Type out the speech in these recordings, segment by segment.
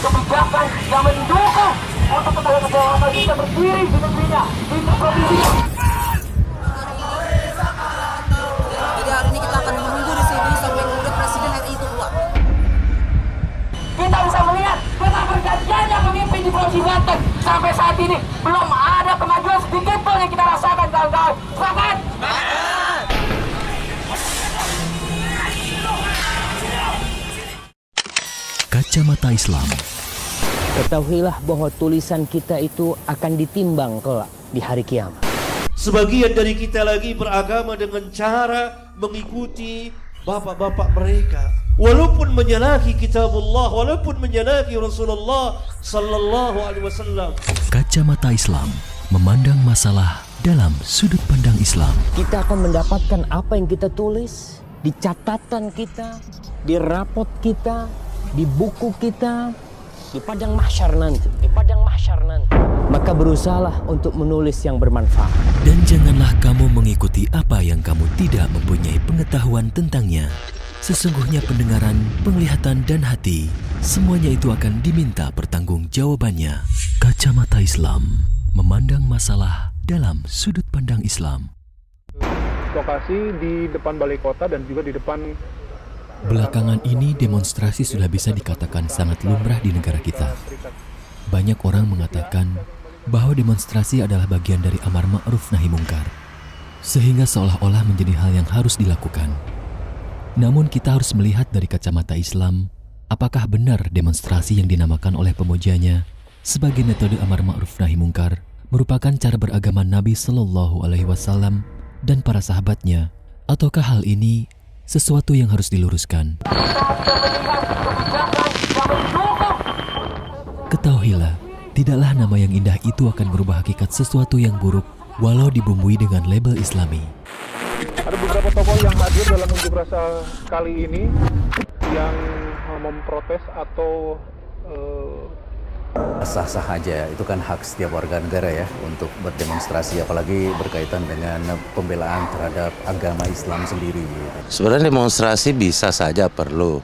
kebijakan yang mendukung untuk tenaga kesehatan bisa berdiri di negerinya, di provinsinya. Jadi hari ini kita akan menunggu di sini sampai kemudian Presiden RI itu keluar. Kita bisa melihat dengan pergantiannya pemimpin di Provinsi Banten sampai saat ini belum ada kemajuan sedikit pun yang kita rasakan, kawan-kawan. Sepakat? Kacamata Islam. Ketahuilah bahwa tulisan kita itu akan ditimbang kelak di hari kiamat. Sebagian dari kita lagi beragama dengan cara mengikuti bapak-bapak mereka. Walaupun menyalahi kitabullah, walaupun menyalahi Rasulullah sallallahu alaihi wasallam. Kacamata Islam memandang masalah dalam sudut pandang Islam. Kita akan mendapatkan apa yang kita tulis di catatan kita, di rapot kita, di buku kita, di padang mahsyar nanti, Maka berusahalah untuk menulis yang bermanfaat. Dan janganlah kamu mengikuti apa yang kamu tidak mempunyai pengetahuan tentangnya. Sesungguhnya pendengaran, penglihatan, dan hati, semuanya itu akan diminta pertanggungjawabannya. Kacamata Islam memandang masalah dalam sudut pandang Islam. Lokasi di depan balai kota dan juga di depan. Belakangan ini demonstrasi sudah bisa dikatakan sangat lumrah di negara kita. Banyak orang mengatakan bahwa demonstrasi adalah bagian dari amar ma'ruf nahi mungkar, sehingga seolah-olah menjadi hal yang harus dilakukan. Namun kita harus melihat dari kacamata Islam, apakah benar demonstrasi yang dinamakan oleh pemujanya sebagai metode amar ma'ruf nahi mungkar merupakan cara beragama Nabi Shallallahu Alaihi Wasallam dan para sahabatnya, ataukah hal ini sesuatu yang harus diluruskan? Ketahuilah, tidaklah nama yang indah itu akan merubah hakikat sesuatu yang buruk walau dibumbui dengan label Islami. Ada beberapa tokoh yang hadir dalam unjuk rasa kali ini yang memprotes atau sah-sah aja, itu kan hak setiap warga negara ya untuk berdemonstrasi, apalagi berkaitan dengan pembelaan terhadap agama Islam sendiri. Sebenarnya demonstrasi bisa saja perlu.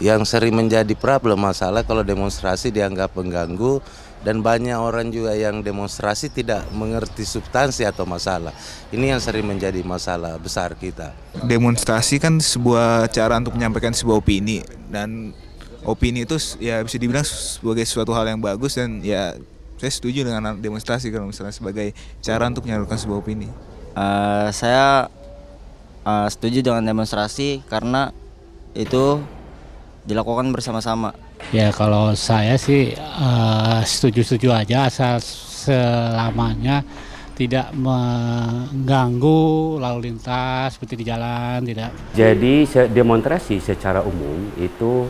Yang sering menjadi problem masalah kalau demonstrasi dianggap mengganggu dan banyak orang juga yang demonstrasi tidak mengerti substansi atau masalah. Ini yang sering menjadi masalah besar kita. Demonstrasi kan sebuah cara untuk menyampaikan sebuah opini, dan opini itu ya bisa dibilang sebagai suatu hal yang bagus, dan ya saya setuju dengan demonstrasi kalau misalnya sebagai cara untuk menyalurkan sebuah opini. Saya setuju dengan demonstrasi karena itu dilakukan bersama-sama. Ya kalau saya sih setuju-setuju aja asal selamanya tidak mengganggu lalu lintas seperti di jalan, tidak. Jadi demonstrasi secara umum itu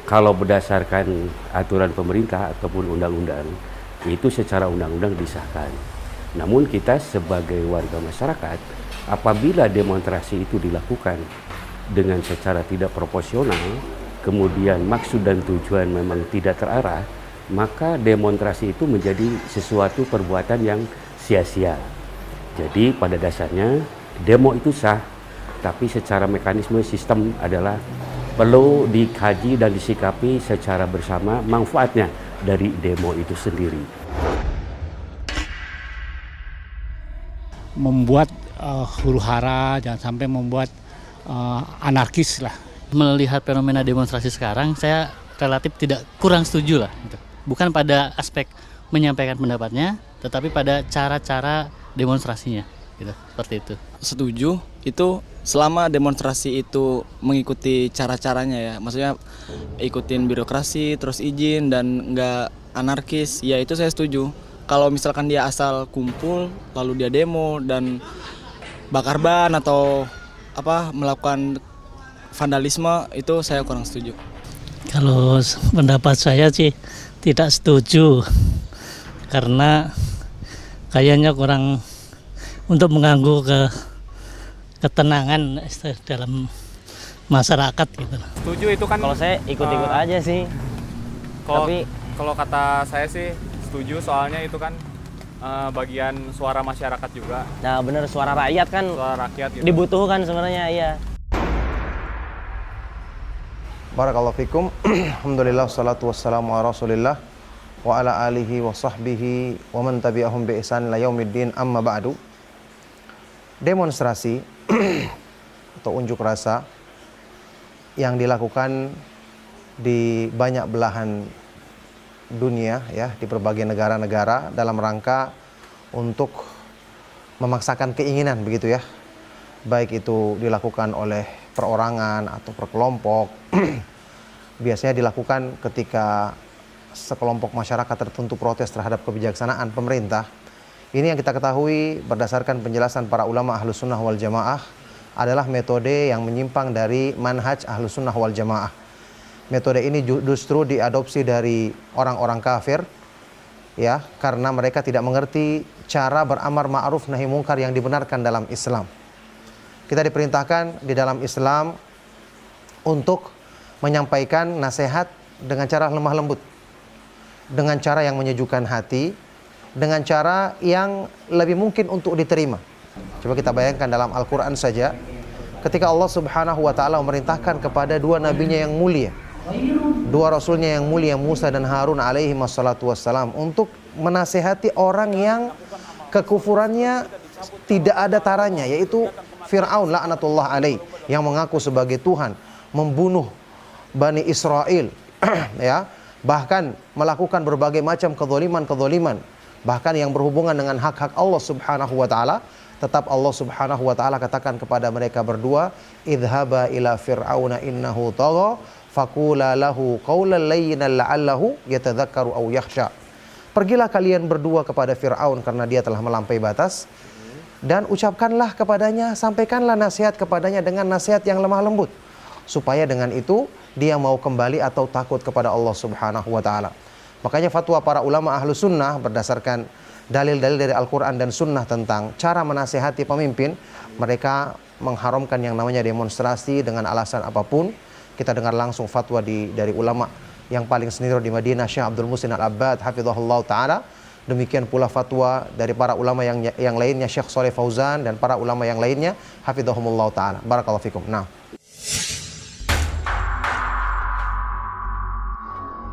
kalau berdasarkan aturan pemerintah ataupun undang-undang, itu secara undang-undang disahkan. Namun kita sebagai warga masyarakat, apabila demonstrasi itu dilakukan dengan secara tidak proporsional, kemudian maksud dan tujuan memang tidak terarah, maka demonstrasi itu menjadi sesuatu perbuatan yang sia-sia. Jadi pada dasarnya demo itu sah, tapi secara mekanisme sistem adalah perlu dikaji dan disikapi secara bersama manfaatnya dari demo itu sendiri. Membuat huru-hara, jangan sampai membuat anarkis lah. Melihat fenomena demonstrasi sekarang, saya relatif kurang setuju lah. Gitu. Bukan pada aspek menyampaikan pendapatnya, tetapi pada cara-cara demonstrasinya. Gitu, seperti itu. Setuju, itu selama demonstrasi itu mengikuti cara-caranya ya. Maksudnya ikutin birokrasi, terus izin, dan nggak anarkis, ya itu saya setuju. Kalau misalkan dia asal kumpul, lalu dia demo dan bakar ban atau melakukan vandalisme, itu saya kurang setuju. Kalau pendapat saya sih tidak setuju, karena kayaknya kurang untuk mengganggu ketenangan dalam masyarakat gitu. Setuju itu kan. Kalau saya ikut-ikut aja sih. Kalau kata saya sih setuju, soalnya itu kan bagian suara masyarakat juga. Nah bener, suara rakyat kan. Suara rakyat gitu. Dibutuhkan sebenarnya, iya. Barakallahu fikum. Alhamdulillah wassalatu wassalamu ala Rasulillah wa ala alihi wa sahbihi wa man tabi'ahum bi ihsan ila yaumiddin, amma ba'du. Demonstrasi atau unjuk rasa yang dilakukan di banyak belahan dunia ya, di berbagai negara-negara dalam rangka untuk memaksakan keinginan begitu ya. Baik itu dilakukan oleh perorangan atau per kelompok. Biasanya dilakukan ketika sekelompok masyarakat tertentu protes terhadap kebijaksanaan pemerintah. Ini yang kita ketahui berdasarkan penjelasan para ulama Ahlus Sunnah wal Jamaah adalah metode yang menyimpang dari manhaj Ahlus Sunnah wal Jamaah. Metode ini justru diadopsi dari orang-orang kafir ya, karena mereka tidak mengerti cara beramar ma'ruf nahi mungkar yang dibenarkan dalam Islam. Kita diperintahkan di dalam Islam untuk menyampaikan nasihat dengan cara lemah lembut, dengan cara yang menyejukkan hati, dengan cara yang lebih mungkin untuk diterima. Coba kita bayangkan dalam Al-Quran saja, ketika Allah Subhanahu wa Ta'ala memerintahkan kepada dua nabinya yang mulia, dua rasulnya yang mulia, Musa dan Harun alaihi wassalatu wassalam, untuk menasihati orang yang kekufurannya tidak ada taranya, yaitu Fir'aun laknatullah alaih, yang mengaku sebagai Tuhan, membunuh Bani Israel ya, bahkan melakukan berbagai macam kezaliman-kezaliman, bahkan yang berhubungan dengan hak-hak Allah Subhanahu wa Ta'ala. Tetap Allah Subhanahu wa Ta'ala katakan kepada mereka berdua, idhaba ila fir'auna innahu tagha faqula lahu qawlan layyinan la'allahu yatadzakkaru aw yakhsha. Pergilah kalian berdua kepada Fir'aun karena dia telah melampaui batas, dan ucapkanlah kepadanya, sampaikanlah nasihat kepadanya dengan nasihat yang lemah lembut, supaya dengan itu dia mau kembali atau takut kepada Allah Subhanahu wa Ta'ala. Makanya fatwa para ulama Ahlus Sunnah berdasarkan dalil-dalil dari Al-Quran dan Sunnah tentang cara menasihati pemimpin, mereka mengharamkan yang namanya demonstrasi dengan alasan apapun. Kita dengar langsung fatwa dari ulama yang paling senior di Madinah, Syekh Abdul Muhsin Al-Abbad hafizahullah ta'ala. Demikian pula fatwa dari para ulama yang lainnya, Syekh Shalih Fauzan dan para ulama yang lainnya hafizahumullah ta'ala. Barakallahu fikum. Nah,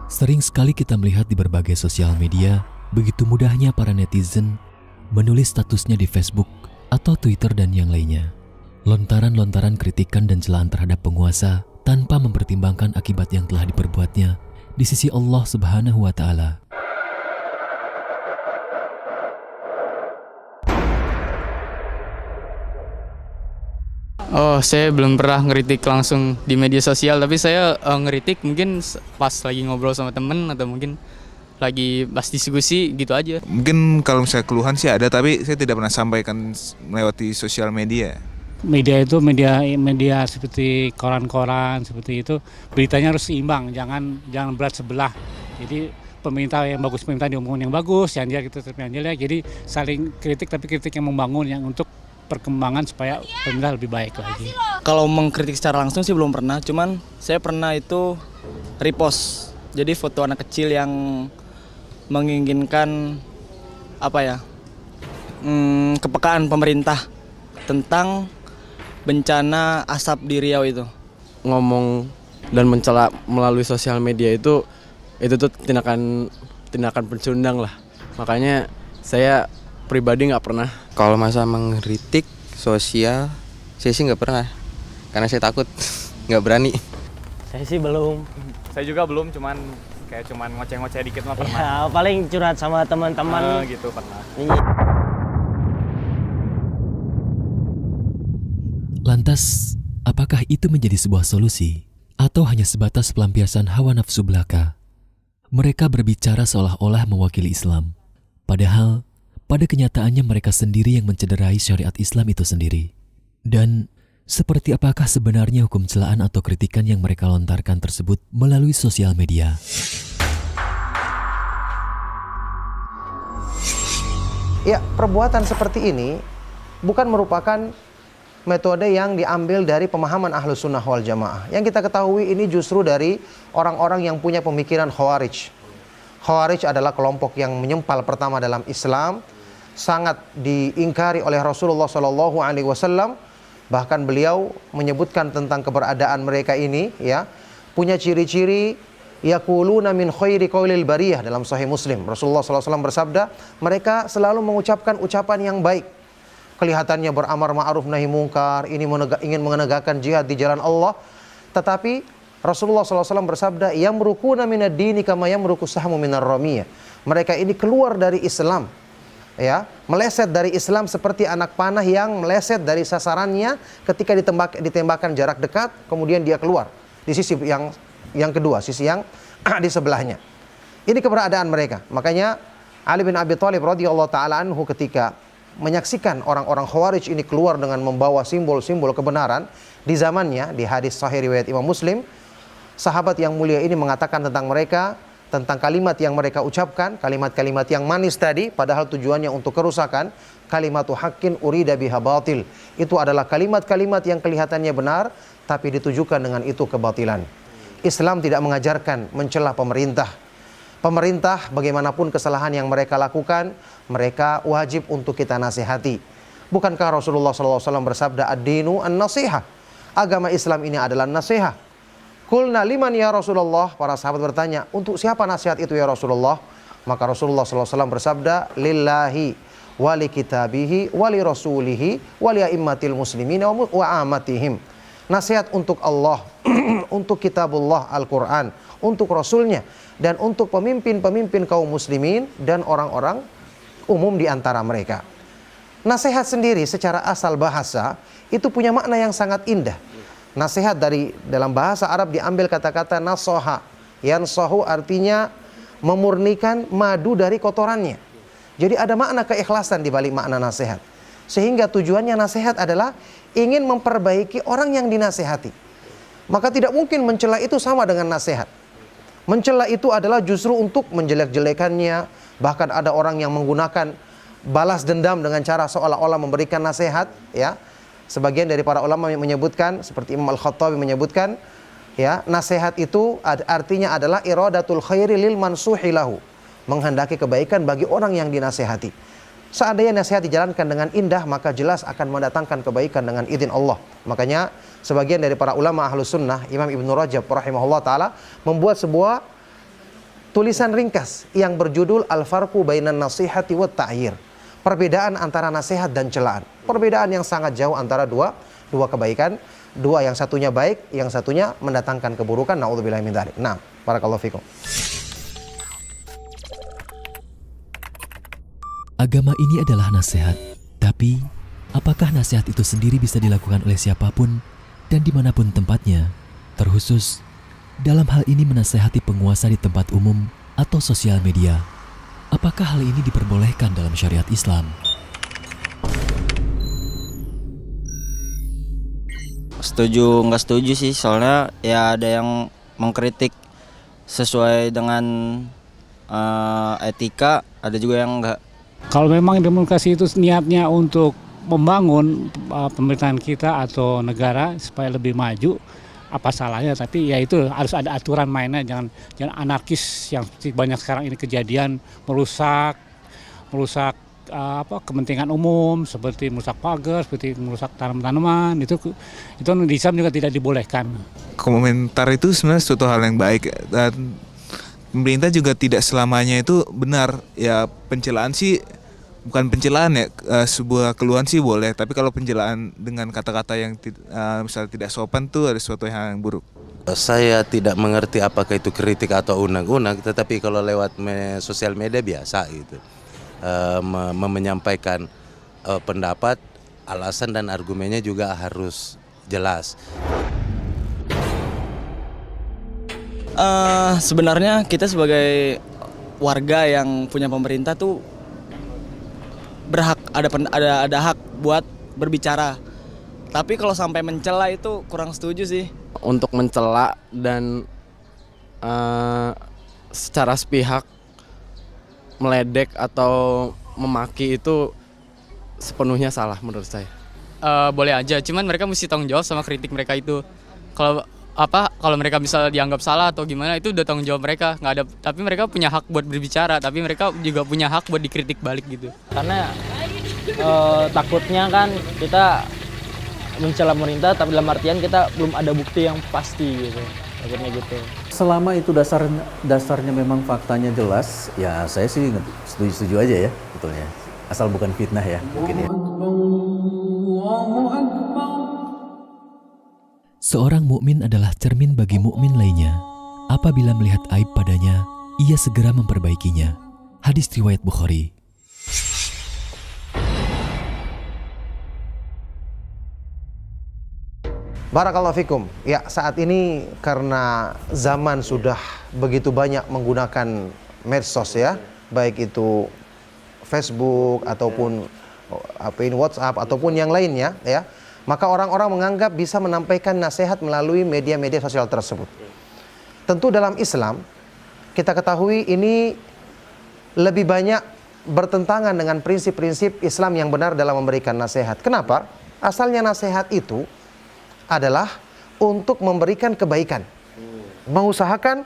sering sekali kita melihat di berbagai sosial media, begitu mudahnya para netizen menulis statusnya di Facebook atau Twitter dan yang lainnya. Lontaran-lontaran kritikan dan celaan terhadap penguasa tanpa mempertimbangkan akibat yang telah diperbuatnya di sisi Allah Subhanahu wa Ta'ala. Oh, saya belum pernah ngeritik langsung di media sosial, tapi saya ngeritik mungkin pas lagi ngobrol sama temen atau mungkin lagi pas diskusi gitu aja. Mungkin kalau misalnya keluhan sih ada, tapi saya tidak pernah sampaikan melewati sosial media. Media itu media seperti koran-koran seperti itu, beritanya harus seimbang, jangan berat sebelah. Jadi pemerintah yang bagus, pemerintah diomongin yang bagus, yang jelek itu yang jelek. Jadi saling kritik, tapi kritik yang membangun, yang untuk perkembangan supaya pemerintah lebih baik lagi. Kalau mengkritik secara langsung sih belum pernah, cuman saya pernah itu repost. Jadi foto anak kecil yang menginginkan kepekaan pemerintah tentang bencana asap di Riau itu. Ngomong dan mencela melalui sosial media itu tuh tindakan pencundang lah. Makanya saya pribadi nggak pernah. Kalau masa mengkritik sosial, saya sih nggak pernah, karena saya takut, nggak berani. Saya sih belum. Saya juga belum, cuman ngoceh-ngoceh dikit mah pernah. Ya, paling curhat sama teman-teman. Gitu pernah. Lantas, apakah itu menjadi sebuah solusi atau hanya sebatas pelampiasan hawa nafsu belaka? Mereka berbicara seolah-olah mewakili Islam, padahal pada kenyataannya mereka sendiri yang mencederai syariat Islam itu sendiri. Dan seperti apakah sebenarnya hukum celaan atau kritikan yang mereka lontarkan tersebut melalui sosial media? ya, perbuatan seperti ini bukan merupakan metode yang diambil dari pemahaman Ahlus Sunnah wal Jamaah. Yang kita ketahui ini justru dari orang-orang yang punya pemikiran Khawarij. Khawarij adalah kelompok yang menyempal pertama dalam Islam, sangat diingkari oleh Rasulullah SAW. Bahkan beliau menyebutkan tentang keberadaan mereka ini, ya, punya ciri-ciri yaquluna min khairi qaulil bariyah dalam Sahih Muslim. Rasulullah SAW bersabda, mereka selalu mengucapkan ucapan yang baik. Kelihatannya beramar ma'ruf nahi mungkar, ini ingin menegakkan jihad di jalan Allah. Tetapi Rasulullah SAW bersabda, yamrukuna minad dini kama yamruku sahmu minar ramiyah. Mereka ini keluar dari Islam, ya, meleset dari Islam seperti anak panah yang meleset dari sasarannya ketika ditembakkan jarak dekat, kemudian dia keluar di sisi yang kedua, sisi yang di sebelahnya. Ini keberadaan mereka. Makanya Ali bin Abi Thalib radhiyallahu taala anhu ketika menyaksikan orang-orang Khawarij ini keluar dengan membawa simbol-simbol kebenaran di zamannya, di hadis sahih riwayat Imam Muslim, sahabat yang mulia ini mengatakan tentang mereka, tentang kalimat yang mereka ucapkan, kalimat-kalimat yang manis tadi, padahal tujuannya untuk kerusakan. Kalimatu haqqin urida biha batil. Itu adalah kalimat-kalimat yang kelihatannya benar, tapi ditujukan dengan itu kebatilan. Islam tidak mengajarkan mencela pemerintah. Pemerintah, bagaimanapun kesalahan yang mereka lakukan, mereka wajib untuk kita nasihati. Bukankah Rasulullah SAW bersabda, ad-dinu an-nasihah. Agama Islam ini adalah nasihat. Qulna liman ya Rasulullah, para sahabat bertanya, untuk siapa nasihat itu ya Rasulullah? Maka Rasulullah SAW bersabda, lillahi wali kitabihi wali rasulihi wali a'immatil muslimin wa amatihim. Nasihat untuk Allah, untuk kitabullah Al-Quran, untuk Rasulnya, dan untuk pemimpin-pemimpin kaum muslimin dan orang-orang umum di antara mereka. Nasihat sendiri secara asal bahasa itu punya makna yang sangat indah. Nasihat dalam bahasa Arab diambil kata-kata nasoha. Yansohu artinya memurnikan madu dari kotorannya. Jadi ada makna keikhlasan di balik makna nasihat. Sehingga tujuannya nasihat adalah ingin memperbaiki orang yang dinasihati. Maka tidak mungkin mencela itu sama dengan nasihat. Mencela itu adalah justru untuk menjelek-jelekannya. Bahkan ada orang yang menggunakan balas dendam dengan cara seolah-olah memberikan nasihat, ya. Sebagian dari para ulama menyebutkan, seperti Imam Al-Khattabi menyebutkan, ya, nasihat itu artinya adalah iradatul khairi lil mansuhi lahu, menghendaki kebaikan bagi orang yang dinasihati. Seandainya nasihat dijalankan dengan indah, maka jelas akan mendatangkan kebaikan dengan izin Allah. Makanya sebagian dari para ulama Ahlus Sunnah, Imam Ibnu Rajab rahimahullah taala membuat sebuah tulisan ringkas yang berjudul Al-Farqu bainan nasihati wat ta'yir. Perbedaan antara nasihat dan celaan. Perbedaan yang sangat jauh antara dua kebaikan. Dua, yang satunya baik, yang satunya mendatangkan keburukan. Na'udzubillahi min dzalik. Nah, barakallahu fikum. Agama ini adalah nasihat. Tapi, apakah nasihat itu sendiri bisa dilakukan oleh siapapun dan dimanapun tempatnya? Terkhusus, dalam hal ini menasehati penguasa di tempat umum atau sosial media. Apakah hal ini diperbolehkan dalam syariat Islam? Setuju nggak setuju sih, soalnya ya ada yang mengkritik sesuai dengan etika, ada juga yang enggak. Kalau memang demokrasi itu niatnya untuk membangun pemerintahan kita atau negara supaya lebih maju, apa salahnya? Tapi ya itu harus ada aturan mainnya, jangan anarkis yang banyak sekarang ini kejadian, merusak kepentingan umum, seperti merusak pagar, seperti merusak tanaman-tanaman, itu di Islam juga tidak dibolehkan. Komentar itu sebenarnya suatu hal yang baik, dan pemerintah juga tidak selamanya itu benar. Ya, pencelaan sih bukan pencelaan ya, sebuah keluhan sih boleh, tapi kalau pencelaan dengan kata-kata yang misalnya tidak sopan tuh ada sesuatu yang buruk. Saya tidak mengerti apakah itu kritik atau undang-undang, tetapi kalau lewat sosial media biasa gitu. Menyampaikan pendapat, alasan dan argumennya juga harus jelas. Sebenarnya kita sebagai warga yang punya pemerintah tuh berhak, ada hak buat berbicara. Tapi kalau sampai mencela itu kurang setuju sih. Untuk mencela dan secara sepihak meledek atau memaki itu sepenuhnya salah menurut saya. Boleh aja, cuman mereka mesti tanggung jawab sama kritik mereka itu. Kalau mereka misalnya dianggap salah atau gimana, itu udah tanggung jawab mereka, nggak ada. Tapi mereka punya hak buat berbicara, tapi mereka juga punya hak buat dikritik balik gitu. Karena takutnya kan kita mencela pemerintah, tapi dalam artian kita belum ada bukti yang pasti gitu. takutnya gitu. Selama itu dasarnya memang faktanya jelas, ya saya sih setuju aja ya, betulnya. Asal bukan fitnah ya, mungkin ya. Seorang mukmin adalah cermin bagi mukmin lainnya. Apabila melihat aib padanya, ia segera memperbaikinya. Hadis riwayat Bukhari. Barakallahu fikum. Ya, saat ini karena zaman sudah begitu banyak menggunakan medsos ya, baik itu Facebook ataupun WhatsApp ataupun yang lainnya ya, maka orang-orang menganggap bisa menampaikan nasihat melalui media-media sosial tersebut. Tentu dalam Islam kita ketahui ini lebih banyak bertentangan dengan prinsip-prinsip Islam yang benar dalam memberikan nasihat. Kenapa? Asalnya nasihat itu adalah untuk memberikan kebaikan, mengusahakan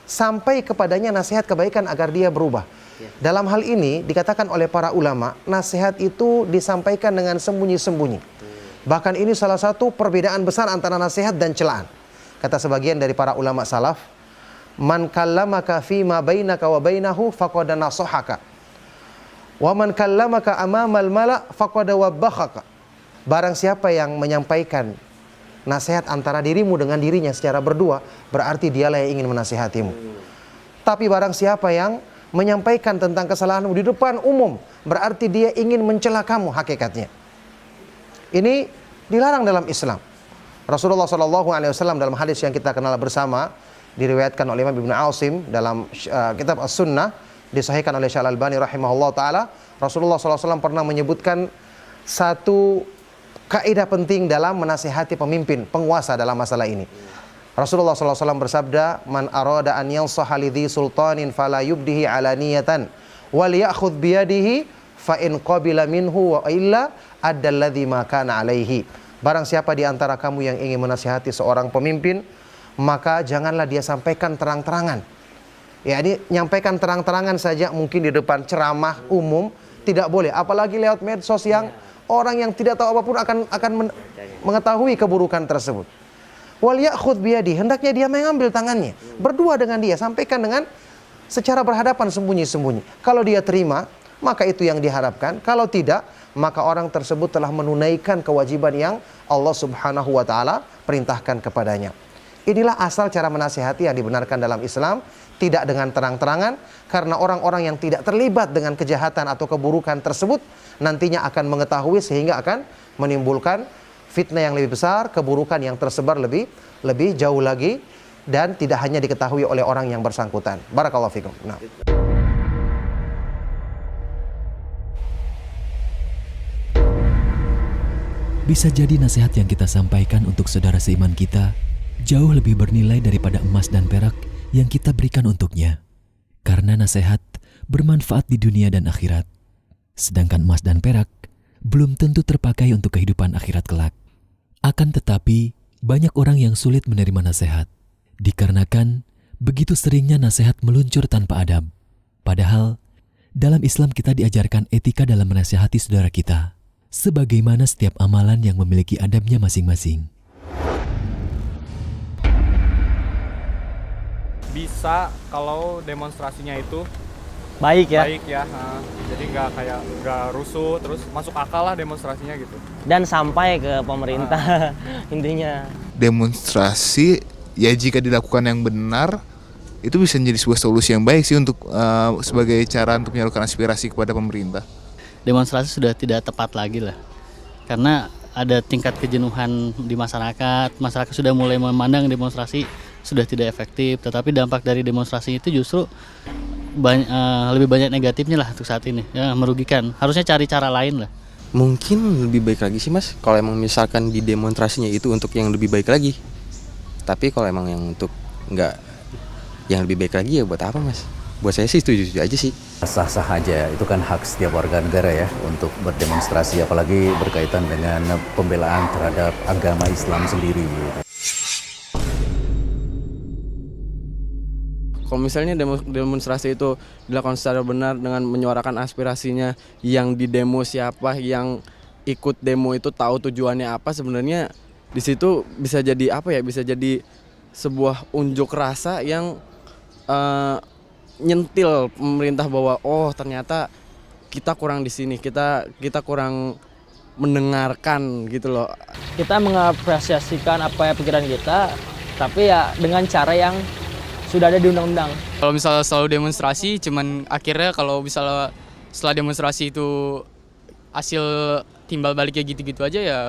sampai kepadanya nasihat kebaikan agar dia berubah. Dalam hal ini dikatakan oleh para ulama, nasihat itu disampaikan dengan sembunyi-sembunyi. Bahkan ini salah satu perbedaan besar antara nasihat dan celaan. Kata sebagian dari para ulama salaf, man kallamaka fima bainaka wa bainahu faqad nasahaka wa man kallamaka amamal mala faqad wabbakhaka. Barang siapa yang menyampaikan nasihat antara dirimu dengan dirinya secara berdua, berarti dialah yang ingin menasihatimu. Tapi barang siapa yang menyampaikan tentang kesalahanmu di depan umum, berarti dia ingin mencela kamu hakikatnya. Ini dilarang dalam Islam. Rasulullah SAW dalam hadis yang kita kenal bersama, diriwayatkan oleh Imam Ibn Asim dalam kitab As-Sunnah, disahihkan oleh Syekh Al-Albani rahimahullah ta'ala. Rasulullah SAW pernah menyebutkan satu kaidah penting dalam menasihati pemimpin, penguasa dalam masalah ini. Rasulullah SAW bersabda, man arada an yansaha lidhi sultanin fala yubdihi alaniyatan wal ya'khudh biyadihi fa in qabila minhu wa illa addalladhi ma kana alaihi. Barang siapa di antara kamu yang ingin menasihati seorang pemimpin, maka janganlah dia sampaikan terang-terangan. Ya, ini nyampaikan terang-terangan saja mungkin di depan ceramah umum tidak boleh, apalagi lewat medsos yang orang yang tidak tahu apapun akan mengetahui keburukan tersebut. Wal ya'khudh biyadi, hendaknya dia mengambil tangannya, berdua dengan dia, sampaikan dengan secara berhadapan sembunyi-sembunyi. Kalau dia terima, maka itu yang diharapkan. Kalau tidak, maka orang tersebut telah menunaikan kewajiban yang Allah Subhanahu wa taala perintahkan kepadanya. Inilah asal cara menasihati yang dibenarkan dalam Islam, tidak dengan terang-terangan, karena orang-orang yang tidak terlibat dengan kejahatan atau keburukan tersebut nantinya akan mengetahui sehingga akan menimbulkan fitnah yang lebih besar, keburukan yang tersebar lebih jauh lagi dan tidak hanya diketahui oleh orang yang bersangkutan. Barakallahu fikum. Nah. Bisa jadi nasihat yang kita sampaikan untuk saudara seiman kita jauh lebih bernilai daripada emas dan perak yang kita berikan untuknya. Karena nasihat bermanfaat di dunia dan akhirat. Sedangkan emas dan perak belum tentu terpakai untuk kehidupan akhirat kelak. Akan tetapi, banyak orang yang sulit menerima nasihat, dikarenakan begitu seringnya nasihat meluncur tanpa adab. Padahal, dalam Islam kita diajarkan etika dalam menasihati saudara kita, sebagaimana setiap amalan yang memiliki adabnya masing-masing. Bisa kalau demonstrasinya itu baik ya. Jadi nggak rusuh, terus masuk akal lah demonstrasinya gitu. Dan sampai ke pemerintah intinya. Demonstrasi ya jika dilakukan yang benar itu bisa menjadi sebuah solusi yang baik sih untuk sebagai cara untuk menyalurkan aspirasi kepada pemerintah. Demonstrasi sudah tidak tepat lagi lah, karena ada tingkat kejenuhan di masyarakat sudah mulai memandang demonstrasi sudah tidak efektif, tetapi dampak dari demonstrasi itu justru lebih banyak negatifnya lah untuk saat ini, ya, merugikan. Harusnya cari cara lain lah. Mungkin lebih baik lagi sih mas, kalau emang misalkan di demonstrasinya itu untuk yang lebih baik lagi. Tapi kalau emang yang untuk nggak yang lebih baik lagi ya buat apa mas? Buat saya sih setuju aja sih. Sah-sah aja, itu kan hak setiap warga negara ya untuk berdemonstrasi, apalagi berkaitan dengan pembelaan terhadap agama Islam sendiri. Kalau misalnya demonstrasi itu dilakukan secara benar dengan menyuarakan aspirasinya, yang di demo siapa, yang ikut demo itu tahu tujuannya apa, sebenarnya di situ bisa jadi apa ya? Bisa jadi sebuah unjuk rasa yang nyentil pemerintah bahwa oh ternyata kita kurang di sini, kita kurang mendengarkan gitu loh. Kita mengapresiasikan apa ya pikiran kita, tapi ya dengan cara yang sudah ada di undang-undang. Kalau misalnya selalu demonstrasi, cuman akhirnya kalau misalnya setelah demonstrasi itu hasil timbal baliknya gitu-gitu aja ya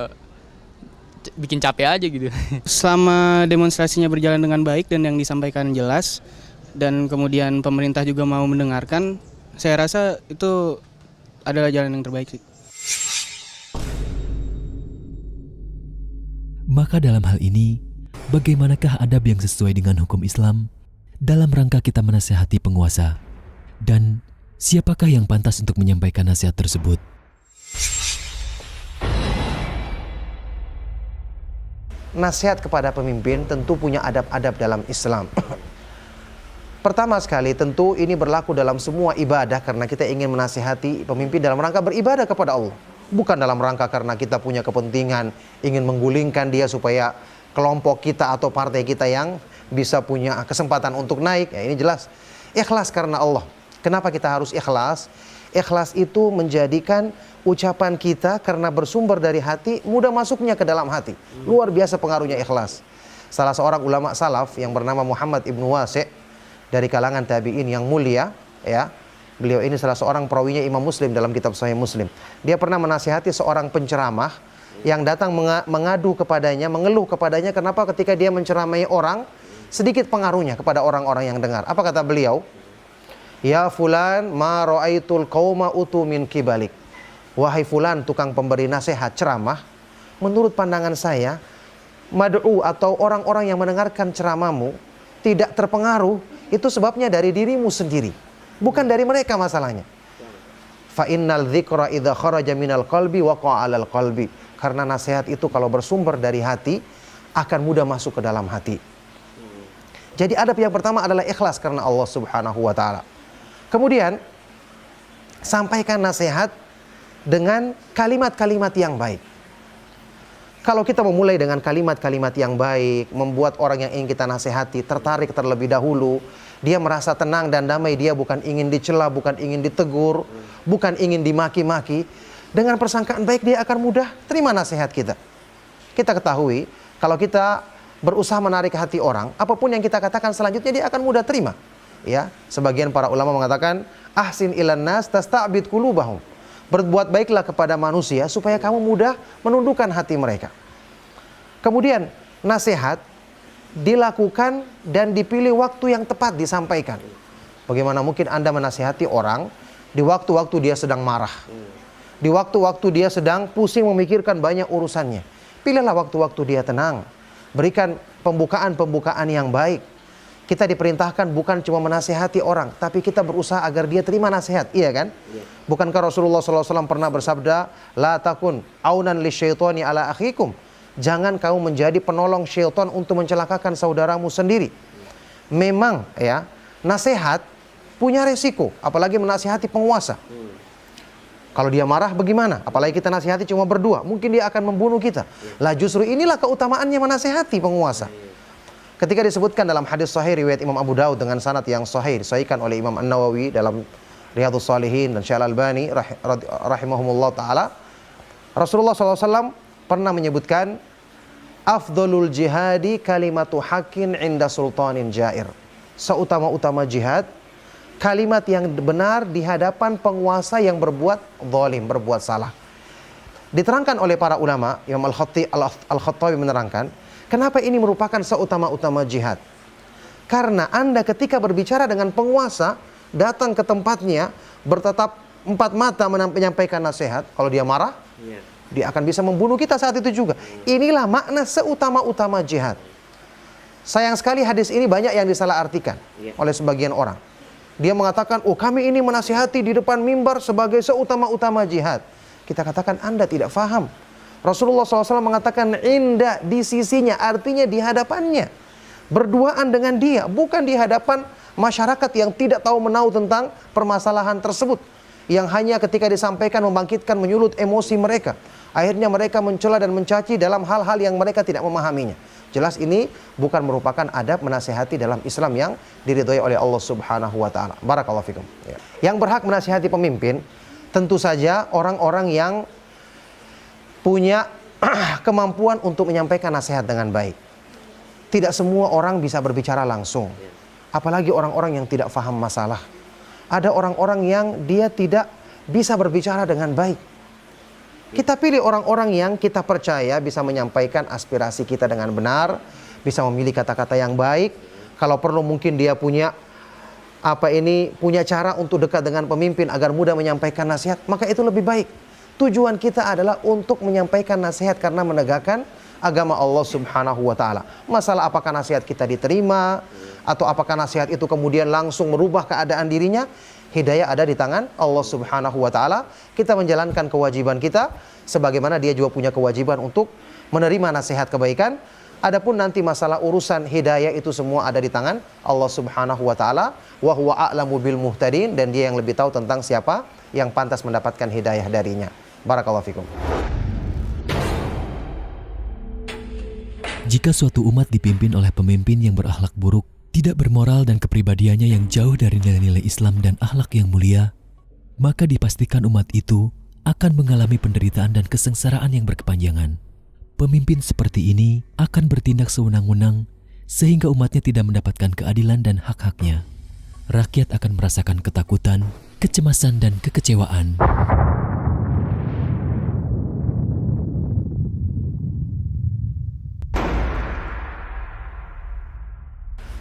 bikin capek aja gitu. Selama demonstrasinya berjalan dengan baik dan yang disampaikan jelas dan kemudian pemerintah juga mau mendengarkan, saya rasa itu adalah jalan yang terbaik sih. Maka dalam hal ini, bagaimanakah adab yang sesuai dengan hukum Islam dalam rangka kita menasihati penguasa? Dan siapakah yang pantas untuk menyampaikan nasihat tersebut? Nasihat kepada pemimpin tentu punya adab-adab dalam Islam. Pertama sekali tentu ini berlaku dalam semua ibadah karena kita ingin menasihati pemimpin dalam rangka beribadah kepada Allah. Bukan dalam rangka karena kita punya kepentingan ingin menggulingkan dia supaya kelompok kita atau partai kita yang bisa punya kesempatan untuk naik. Ya ini jelas. Ikhlas karena Allah. Kenapa kita harus ikhlas? Ikhlas itu menjadikan ucapan kita karena bersumber dari hati mudah masuknya ke dalam hati. Luar biasa pengaruhnya ikhlas. Salah seorang ulama salaf yang bernama Muhammad Ibnu Wasi' dari kalangan tabi'in yang mulia, ya. Beliau ini salah seorang perawinya Imam Muslim dalam kitab Sahih Muslim. Dia pernah menasihati seorang penceramah yang datang mengadu kepadanya, mengeluh kepadanya kenapa ketika dia menceramai orang sedikit pengaruhnya kepada orang-orang yang dengar. Apa kata beliau? Ya fulan ma ra'aitul qauma utu min kibalik. Wahai fulan tukang pemberi nasihat ceramah, menurut pandangan saya mad'u atau orang-orang yang mendengarkan ceramahmu tidak terpengaruh, itu sebabnya dari dirimu sendiri, bukan dari mereka masalahnya. Fa innal dzikra idza kharaja minal qalbi waqa'a 'alal qalbi. Karena nasihat itu kalau bersumber dari hati akan mudah masuk ke dalam hati. Jadi adab yang pertama adalah ikhlas karena Allah Subhanahu wa taala. Kemudian sampaikan nasihat dengan kalimat-kalimat yang baik. Kalau kita memulai dengan kalimat-kalimat yang baik, membuat orang yang ingin kita nasihati tertarik terlebih dahulu, dia merasa tenang dan damai, dia bukan ingin dicela, bukan ingin ditegur, bukan ingin dimaki-maki. Dengan persangkaan baik dia akan mudah terima nasihat kita. Kita ketahui, kalau kita berusaha menarik hati orang, apapun yang kita katakan selanjutnya dia akan mudah terima. Ya, sebagian para ulama mengatakan, ahsin ilan nas tasta'bid qulubahum. Berbuat baiklah kepada manusia supaya kamu mudah menundukkan hati mereka. Kemudian nasihat dilakukan dan dipilih waktu yang tepat disampaikan. Bagaimana mungkin Anda menasihati orang di waktu-waktu dia sedang marah, di waktu-waktu dia sedang pusing memikirkan banyak urusannya. Pilihlah waktu-waktu dia tenang. Berikan pembukaan yang baik. Kita diperintahkan bukan cuma menasihati orang, tapi kita berusaha agar dia terima nasihat, iya kan? Bukankah Rasulullah SAW pernah bersabda, la takun aunan lisyaitani ala akhikum. Jangan kamu menjadi penolong syaitan untuk mencelakakan saudaramu sendiri. Memang ya, nasihat punya resiko, apalagi menasihati penguasa. Kalau dia marah bagaimana? Apalagi kita nasihati cuma berdua, mungkin dia akan membunuh kita. Lah justru inilah keutamaannya menasihati penguasa. Ketika disebutkan dalam hadis sahih riwayat Imam Abu Daud dengan sanad yang sahih, disahihkan oleh Imam An-Nawawi dalam Riyadhus Shalihin dan Syekh Al-Albani rahimahumullah taala, Rasulullah SAW pernah menyebutkan afdhalul jihadi kalimatu haqqin inda sultanin jair. Seutama-utama jihad kalimat yang benar di hadapan penguasa yang berbuat zalim, berbuat salah. Diterangkan oleh para ulama, Imam Al-Khattabi menerangkan, kenapa ini merupakan seutama-utama jihad? Karena Anda ketika berbicara dengan penguasa, datang ke tempatnya, bertatap empat mata menyampaikan nasihat, kalau dia marah, dia akan bisa membunuh kita saat itu juga. Inilah makna seutama-utama jihad. Sayang sekali hadis ini banyak yang disalahartikan oleh sebagian orang. Dia mengatakan, oh kami ini menasihati di depan mimbar sebagai seutama-utama jihad. Kita katakan Anda tidak faham. Rasulullah SAW mengatakan inda, di sisinya, artinya di hadapannya. Berduaan dengan dia, bukan di hadapan masyarakat yang tidak tahu menau tentang permasalahan tersebut. Yang hanya ketika disampaikan membangkitkan, menyulut emosi mereka. Akhirnya mereka mencela dan mencaci dalam hal-hal yang mereka tidak memahaminya. Jelas ini bukan merupakan adab menasihati dalam Islam yang diridhoi oleh Allah Subhanahu wa taala. Barakallahu fikum. Ya. Yang berhak menasihati pemimpin tentu saja orang-orang yang punya kemampuan untuk menyampaikan nasihat dengan baik. Tidak semua orang bisa berbicara langsung. Apalagi orang-orang yang tidak paham masalah. Ada orang-orang yang dia tidak bisa berbicara dengan baik. Kita pilih orang-orang yang kita percaya bisa menyampaikan aspirasi kita dengan benar, bisa memilih kata-kata yang baik. Kalau perlu mungkin dia punya punya cara untuk dekat dengan pemimpin agar mudah menyampaikan nasihat, maka itu lebih baik. Tujuan kita adalah untuk menyampaikan nasihat karena menegakkan agama Allah Subhanahu wa taala. Masalah apakah nasihat kita diterima atau apakah nasihat itu kemudian langsung merubah keadaan dirinya, hidayah ada di tangan Allah Subhanahu wa taala. Kita menjalankan kewajiban kita sebagaimana dia juga punya kewajiban untuk menerima nasihat kebaikan. Adapun nanti masalah urusan hidayah itu semua ada di tangan Allah Subhanahu wa taala. Wa huwa a'lamu bil muhtadin, dan dia yang lebih tahu tentang siapa yang pantas mendapatkan hidayah darinya. Barakallahu fikum. Jika suatu umat dipimpin oleh pemimpin yang berakhlak buruk, tidak bermoral dan kepribadiannya yang jauh dari nilai-nilai Islam dan akhlak yang mulia, maka dipastikan umat itu akan mengalami penderitaan dan kesengsaraan yang berkepanjangan. Pemimpin seperti ini akan bertindak sewenang-wenang sehingga umatnya tidak mendapatkan keadilan dan hak-haknya. Rakyat akan merasakan ketakutan, kecemasan, dan kekecewaan.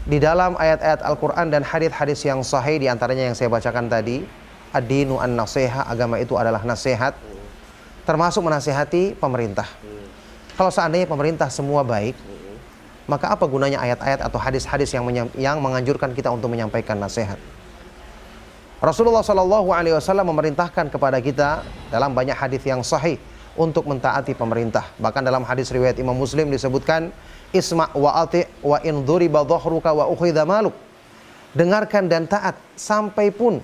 Di dalam ayat-ayat Al-Quran dan hadis-hadis yang sahih, diantaranya yang saya bacakan tadi, ad-dinu an-nasiha, agama itu adalah nasihat, termasuk menasihati pemerintah. Kalau seandainya pemerintah semua baik, maka apa gunanya ayat-ayat atau hadis-hadis yang menganjurkan kita untuk menyampaikan nasihat? Rasulullah SAW memerintahkan kepada kita dalam banyak hadis yang sahih untuk mentaati pemerintah. Bahkan dalam hadis riwayat Imam Muslim disebutkan, isma' wa ati' wa in dhuriba dhahruka wa ukhidha maluk. Dengarkan dan taat sampai pun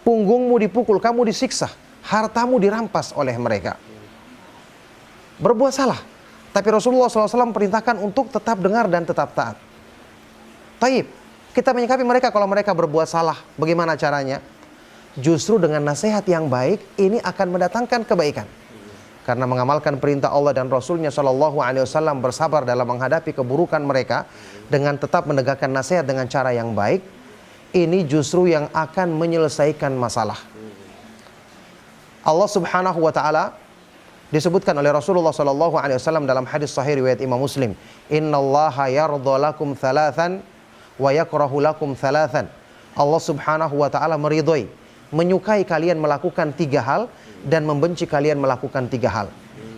punggungmu dipukul, kamu disiksa, hartamu dirampas oleh mereka. Berbuat salah, tapi Rasulullah SAW perintahkan untuk tetap dengar dan tetap taat. Taib, kita menyikapi mereka kalau mereka berbuat salah, bagaimana caranya? Justru dengan nasihat yang baik, ini akan mendatangkan kebaikan. Karena mengamalkan perintah Allah dan Rasulnya SAW, bersabar dalam menghadapi keburukan mereka dengan tetap menegakkan nasihat dengan cara yang baik, ini justru yang akan menyelesaikan masalah. Allah Subhanahu wa taala disebutkan oleh Rasulullah SAW dalam hadis sahih riwayat Imam Muslim, innallaha yardha lakum thalathan wa yakrahu lakum thalathan. Allah Subhanahu wa taala meridhoi, menyukai kalian melakukan 3 hal dan membenci kalian melakukan 3 hal.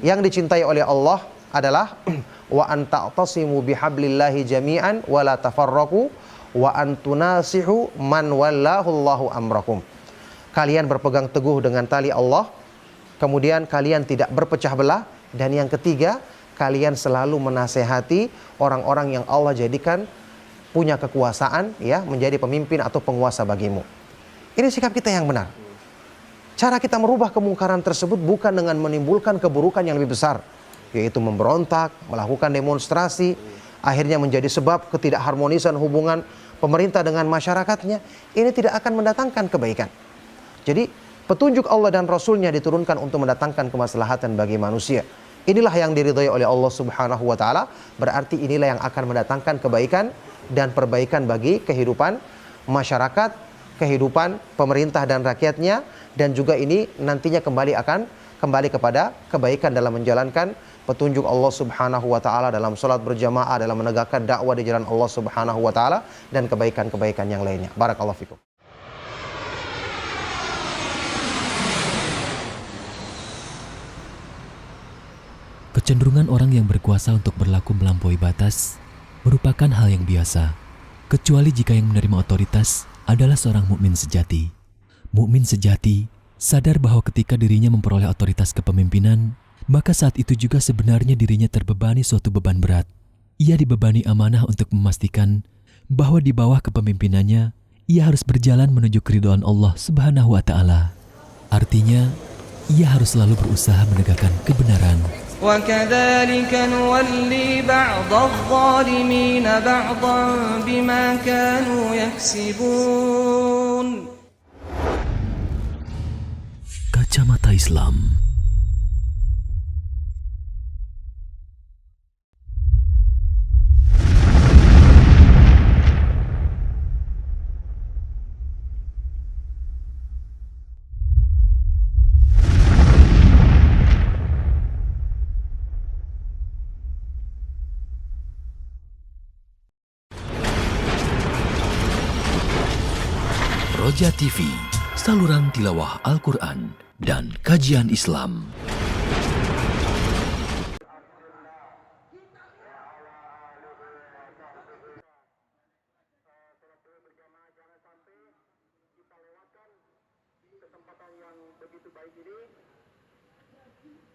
Yang dicintai oleh Allah adalah wa an ta'tasimu bihablillahi jami'an wa la tafarraqu wa an tunasihu man wallahu Allahu amrakum. Kalian berpegang teguh dengan tali Allah, kemudian kalian tidak berpecah belah, dan yang ketiga, kalian selalu menasehati orang-orang yang Allah jadikan punya kekuasaan, ya, menjadi pemimpin atau penguasa bagimu. Ini sikap kita yang benar. Cara kita merubah kemungkaran tersebut bukan dengan menimbulkan keburukan yang lebih besar, yaitu memberontak, melakukan demonstrasi, akhirnya menjadi sebab ketidakharmonisan hubungan pemerintah dengan masyarakatnya. Ini tidak akan mendatangkan kebaikan. Jadi petunjuk Allah dan Rasulnya diturunkan untuk mendatangkan kemaslahatan bagi manusia. Inilah yang diridhai oleh Allah Subhanahu wa taala. Berarti inilah yang akan mendatangkan kebaikan dan perbaikan bagi kehidupan masyarakat, kehidupan pemerintah dan rakyatnya, dan juga ini nantinya kembali kepada kebaikan dalam menjalankan petunjuk Allah Subhanahu wa taala dalam salat berjamaah, dalam menegakkan dakwah di jalan Allah Subhanahu wa taala, dan kebaikan-kebaikan yang lainnya. Barakallahu fikum. Kecenderungan orang yang berkuasa untuk berlaku melampaui batas merupakan hal yang biasa, kecuali jika yang menerima otoritas adalah seorang mukmin sejati. Mukmin sejati sadar bahwa ketika dirinya memperoleh otoritas kepemimpinan, maka saat itu juga sebenarnya dirinya terbebani suatu beban berat. Ia dibebani amanah untuk memastikan bahwa di bawah kepemimpinannya, ia harus berjalan menuju keridhaan Allah Subhanahu wa taala. Artinya, ia harus selalu berusaha menegakkan kebenaran, وكذلك نولي بعض الظالمين بعضا بما كانوا يكسبون. Kacamata Islam. Roja TV, saluran tilawah Al-Quran dan kajian Islam.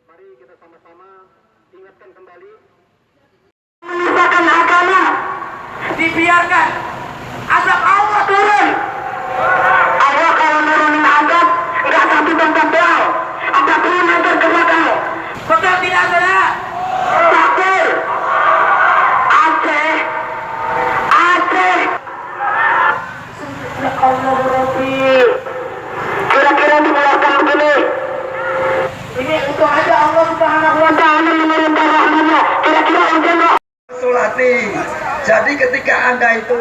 Mari kita sama-sama ingatkan kembali. Menisahkan agama, dibiarkan azab Allah turun. Allah kalau nurunin azab, nggak satu tempat doang, 40 meter ke belakang. Betul tidak, saudara? Takbir. Aceh. Ya Allah Rabbi. Kira-kira dimulakan begini. Ini untuk aja Allah Subhanahu wa Ta'ala menurunkan rahmatnya. Kira-kira hujan nggak? Sulati. Jadi ketika Anda itu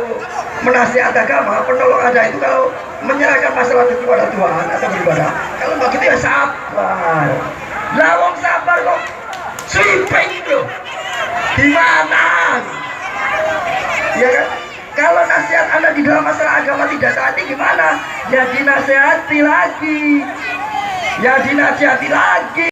menasihat agama, penolong Anda itu kalau menyerahkan masalah itu kepada Tuhan atau beribadah, kalau begitu ya sabar. Lawang sabar kok sweeping itu. Gimana? Ya kan? Kalau nasihat Anda di dalam masalah agama tidak taati gimana? Ya dinasihati lagi. Ya dinasihati lagi.